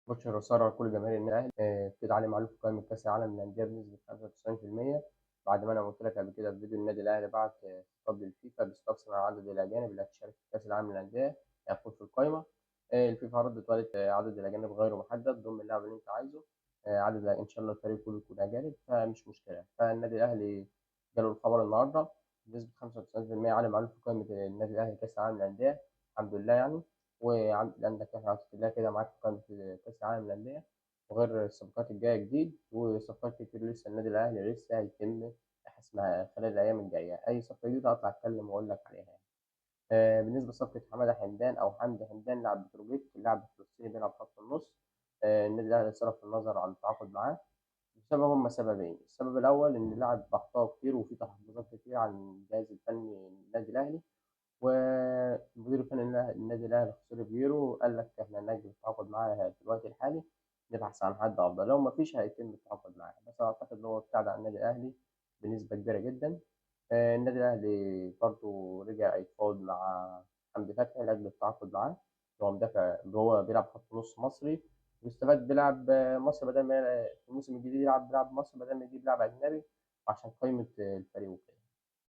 بشر وسارة لكل جماهير النادي الأهلي. كده علي معلول في قائمة كأس العالم للأندية بنسبة 95%. بعد ما أنا قلت لك قبل كده في فيديو النادي الأهلي بعت خطاب للفيفا بيستفسر عن عدد الأجانب اللي هتشارك في كأس العالم للأندية هيكون في القائمة. الفيفا ردت وقالت عدد الأجانب غير محدد، ضم اللاعب اللي أنت عايزه. إن شاء الله الفريق كله يكون أجانب فمش مشكلة. فالنادي الأهلي جاله الخبر النهاردة بنسبة 95% علي معلول في قائمة النادي الأهلي كأس العالم للأندية. الحمد لله يعني. وعندك احنا كلها كده معاك في قائمة كأس العالم للأندية، وغير الصفقات الجاية جديد وصفقات كتير لسه النادي الأهلي لسه هيتم حسمها خلال الأيام الجاية. أي صفقة جديدة هطلع أتكلم وأقول لك عليها يعني. بالنسبة لصفقة حمادة حمدان أو حمدي حمدان لاعب بتروجيت، اللاعب الفلسطيني بيلعب خط النص. النادي الأهلي صرف النظر عن التعاقد معاه بسبب هما سببين. السبب الأول إن اللاعب أخطاء كتير وفي تحفظات كتير عن الجهاز الفني للنادي الأهلي، ومدير الفني النادي الأهلي خسري بيرو قال لك إحنا نأجل التعاقد معاه في الوقت الحالي، نبحث عن حد أفضل. لو مفيش هيتم التعاقد معاه، بس أعتقد إن هو ابتعد عن النادي الأهلي بنسبة كبيرة جدا. النادي الأهلي برضه رجع يتفاوض مع حمدي فتحي لأجل التعاقد معاه. هو مدافع، هو بيلعب خط نص مصري واستفاد بيلعب مصر بدل ما في الموسم الجديد بيلعب مصر بدل ما يجيب لاعب أجنبي عشان قيمة الفريق وكده.